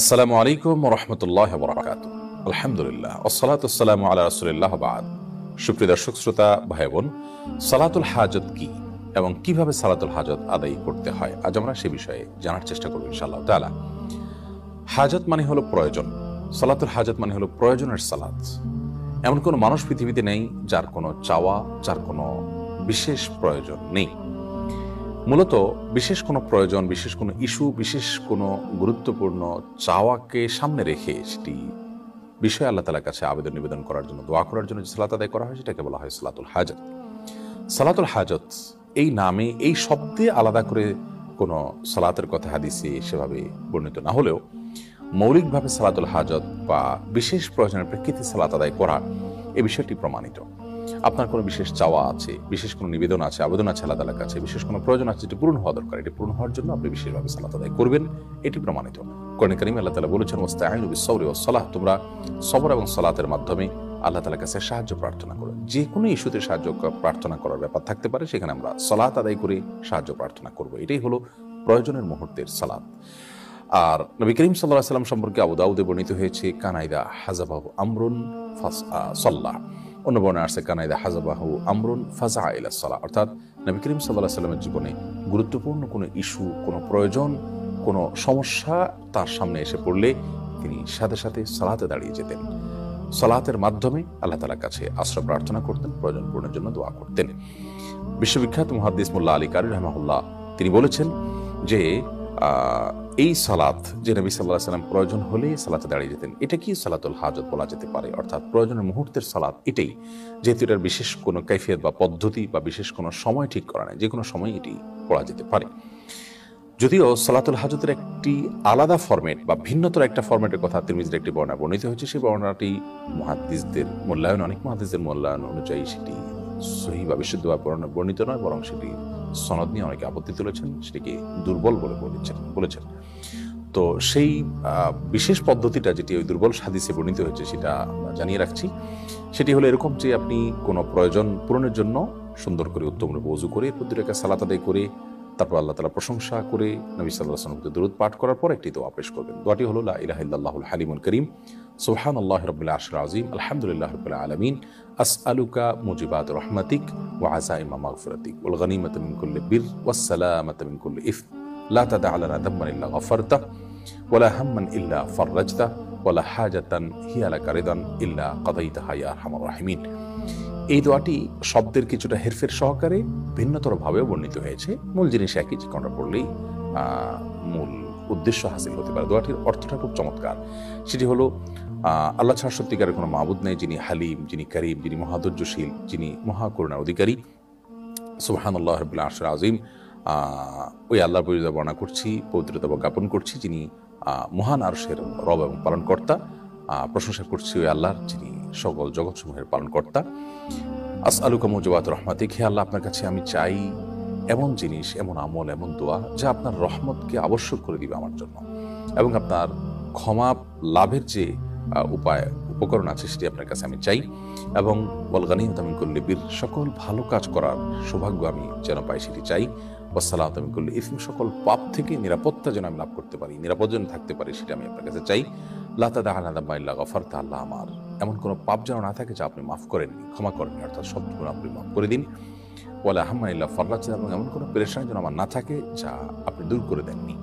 আসসালামু আলাইকুম ওয়া রাহমাতুল্লাহি ওয়া বারাকাতুহু। আলহামদুলিল্লাহ ওয়াসসালাতু ওয়াসসালামু আলা রাসূলিল্লাহ ওয়া বা'দ। সুপ্রিয় দর্শক শ্রোতা ভাই বোন, সালাতুল হাজত কি এবং কিভাবে সালাতুল হাজত আদায় করতে হয়, আজ আমরা সে বিষয়ে জানার চেষ্টা করব ইনশাআল্লাহ তাআলা। হাজত মানে হলো প্রয়োজন। সালাতুল হাজত মানে হলো প্রয়োজনের সালাত। এমন কোনো মানুষ পৃথিবীতে নেই যার কোনো চাওয়া, যার কোনো বিশেষ প্রয়োজন নেই। মূলত বিশেষ কোনো প্রয়োজন, বিশেষ কোনো ইস্যু, বিশেষ কোনো গুরুত্বপূর্ণ চাওয়াকে সামনে রেখে সেটি বিষয়ে আল্লাহ তাআলার কাছে আবেদন নিবেদন করার জন্য, দোয়া করার জন্য যে সালাত আদায় করা হয় সেটাকে বলা হয় সালাতুল হাজত। সালাতুল হাজত এই নামে, এই শব্দে আলাদা করে কোনো সালাতের কথা হাদিসে সেভাবে বর্ণিত না হলেও মৌলিকভাবে সালাতুল হাজত বা বিশেষ প্রয়োজনের প্রেক্ষিতে সালাত আদায় করা এই বিষয়টি প্রমাণিত। আপনার কোনো বিশেষ চাওয়া আছে, বিশেষ কোনো নিবেদন আছে, আবেদন আছে আল্লাহ তাআলার কাছে, বিশেষ কোনো প্রয়োজন আছে যেটি পূরণ হওয়া দরকার, এটি পূরণ হওয়ার জন্য আপনি বিশেষভাবে সালাত আদায় করবেন, এটি প্রমাণিত। কোরআনে কারীমে আল্লাহ তাআলা বলেছেন ওয়াস্তাঈনু বিস-সাবরি ওয়াস-সালাহ, তোমরা সবর এবং সালাতের মাধ্যমে আল্লাহ তাআলার কাছে সাহায্য প্রার্থনা করো। যে কোনো ইস্যুতে সাহায্য প্রার্থনা করার ব্যাপার থাকতে পারে, সেখানে আমরা সালাত আদায় করে সাহায্য প্রার্থনা করব। এটাই হলো প্রয়োজনের মুহূর্তের সালাত। আর নবী করিম সাল্লাল্লাহু আলাইহি ওয়াসাল্লাম সম্পর্কে আবু দাউদে বর্ণিত হয়েছে কানাইদা হাজাবাহু আমরুন ফাসাল্লাহ। অন্য বর্ণনা আছে কানাইদা হাজাবাহু আমরুন ফাজা ইলা সালাহ, অর্থাৎ নবী করিম সাল্লাল্লাহু আলাইহি ওয়াসাল্লামের জীবনে গুরুত্বপূর্ণ কোনো ইস্যু, কোনো প্রয়োজন, কোনো সমস্যা তার সামনে এসে পড়লে তিনি সাথে সাথে সালাতে দাঁড়িয়ে যেতেন। সালাতের মাধ্যমে আল্লাহ তাআলার কাছে আশ্রয় প্রার্থনা করতেন, প্রয়োজন পূরণের জন্য দোয়া করতেন। বিশ্ববিখ্যাত মুহাদ্দিস মোল্লা আলী কারি রাহিমাহুল্লাহ তিনি বলেছেন যে এই সালাত যে নবী সাল্লাল্লাহু আলাইহি ওয়াসাল্লাম প্রয়োজন হলে সালাতে দাঁড়িয়ে যেতেন, এটা কি সালাতুল হাজত বলা যেতে পারে, অর্থাৎ প্রয়োজনের মুহূর্তের সালাত এটাই। যেহেতু এটার বিশেষ কোনো কাইফিয়ত বা পদ্ধতি বা বিশেষ কোনো সময় ঠিক করা নেই, যে কোনো সময় এটি পড়া যেতে পারে। যদিও সালাতুল হাজতের একটি আলাদা ফরম্যাট বা ভিন্নতর একটা ফরম্যাটের কথা তিরমিজির একটি বর্ণনা বর্ণিত হয়েছে, সেই বর্ণনাটি মুহাদ্দিসদের মূল্যায়ন, অনেক মুহাদ্দিসদের মূল্যায়ন অনুযায়ী সেটি সহিহ বা বিশুদ্ধভাবে বর্ণিত নয়, বরং সেটি সনদ নিয়ে অনেকে আপত্তি তুলেছেন, সেটিকে দুর্বল বলে বলেছেন। তো সেই বিশেষ পদ্ধতিটা যেটি ওই দুর্বল হাদিসে বর্ণিত হয়েছে সেটা জানিয়ে রাখছি। সেটি হলো এরকম যে আপনি কোনো প্রয়োজন পূরণের জন্য সুন্দর করে উত্তম রূপে ওযু করে এরপর দুই রাকাত সালাত আদায় করে তারপর আল্লাহ তাআলা প্রশংসা করে নবী সাল্লাল্লাহু আলাইহি ওয়াসাল্লামকে দরুদ পাঠ করার পর একটি দোয়া পেশ করবেন। দোয়াটি হলো লা ইলাহা ইল্লাল্লাহুল হালিমুল কারীম, সুবহানাল্লাহি রাব্বিল আরশিল আযীম, আলহামদুলিল্লাহি রাব্বিল আলামিন, আসআলুকা মুজিবাত রাহমাতিক ওয়া আযাইমা মাগফিরাতিক ওয়াল গনিমাতা মিন কুল্লি বির ওয়াস সালামাতা মিন কুল্লি ইসম লা তাদা লানা দাম্মান ইল্লা গফারতা ওয়ালা হাম্মান ইল্লা ফাররাজতা ওয়ালা হাজাতান হিয়া লাকা রিদান ইল্লা কাদাইতাহা ইয়া আরহামার রাহিমিন। এই দোয়াটি শব্দের কিছুটা হেরফের সহকারে ভিন্নতর ভাবেও বর্ণিত হয়েছে। মূল জিনিস একই, যে কোনটা পড়লেই মূল উদ্দেশ্য হাসিল হতে পারে। দোয়াটির অর্থটা খুব চমৎকার। সেটি হলো আল্লাহ ছাড়া সত্যিকারের কোনো মাবুদ নেই, যিনি হালিম, যিনি কারীম, যিনি মহাধৈর্যশীল, যিনি মহাকরুণার অধিকারী। সুবহানাল্লাহি রাব্বিল আরশিল আযীম, ওই আল্লাহর পবিত্রতা বর্ণনা করছি, পবিত্রতা জ্ঞাপন করছি যিনি মহান আরশের রব এবং পালনকর্তা। প্রশংসা করছি ওই আল্লাহর যিনি সকল জগৎসমূহের পালনকর্তা। আসআলুকা মুজিবাত রাহমাতিক, হে আল্লাহ আপনার কাছে আমি চাই এমন জিনিস, এমন আমল, এমন দোয়া যা আপনার রহমতকে আবশ্যক করে দিবে আমার জন্য, এবং আপনার ক্ষমা লাভের যে উপকরণ আছে সেটি আপনার কাছে আমি চাই, এবং ওয়াল গনিমাতা মিন কুল্লি বির, সকল ভালো কাজ করার সৌভাগ্য আমি যেন পাই সেটি চাই, ওয়াস সালামাতা মিন কুল্লি ইসম, সকল পাপ থেকে নিরাপত্তা যেন আমি লাভ করতে পারি, নিরাপদ যেন থাকতে পারি সেটা আমি আপনার কাছে চাই। লা তাদা লানা দাম্মান ইল্লা গফারতা, আল্লাহ আমার এমন কোনো পাপ যেন না থাকে যা আপনি মাফ করেননি, ক্ষমা করেননি, অর্থাৎ সব গুনাহ আপনি মাফ করে দিন। ওয়ালা হাম্মান ইল্লা ফাররাজতা, এবং এমন কোনো পেরেশানি যেন আমার না থাকে যা আপনি দূর করে দেননি,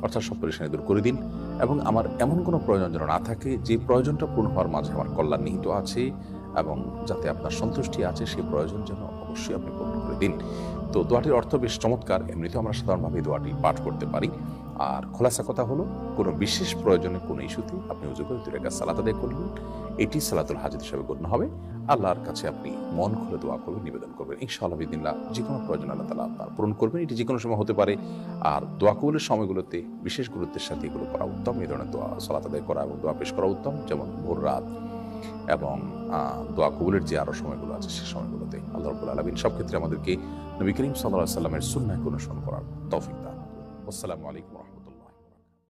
অর্থাৎ সব পেরেশানি দূর করে দিন। এবং আমার এমন কোনো প্রয়োজন যেন না থাকে যে প্রয়োজনটা পূর্ণ হওয়ার মাঝে আমার কল্যাণ নিহিত আছে, এবং যাতে আপনার সন্তুষ্টি আছে সেই প্রয়োজন যেন অবশ্যই আপনি পূর্ণ করে দিন। তো দোয়াটির অর্থ বেশ চমৎকার। এমনিতেও আমরা সাধারণভাবে দোয়াটি পাঠ করতে পারি। আর খোলাসা কথা হলো, কোনো বিশেষ প্রয়োজনে, কোনো ইস্যুতে আপনি উযু করে দুই রাকাত সালাত আদায় করবেন, এটি সালাতুল হাজত হিসেবে গণ্য হবে। আল্লাহর কাছে আপনি মন খুলে দোয়া করবেন, নিবেদন করবেন, ইনশাআল্লাহ বিদিনিল্লাহ যে কোনো প্রয়োজন আল্লাহ তাআলা আপনার পূরণ করবেন। এটি যে কোনো সময় হতে পারে। আর দোয়া কবুলের সময়গুলোতে বিশেষ গুরুত্বের সাথে এগুলো করা উত্তম। এই ধরনের দোয়া সালাত আদায় করা এবং দোয়া পেশ করা উত্তম, যেমন ভোর রাত এবং দোয়া কবুলের যে আরো সময়গুলো আছে সে সময়গুলোতে। আল্লাহ রাব্বুল আলামিন সব ক্ষেত্রে আমাদেরকে নবী করিম সাল্লাল্লাহু আলাইহি ওয়াসাল্লামের সুন্নাহকে অনুসরণ করার তৌফিক দান করুন। আসসালামু আলাইকুম।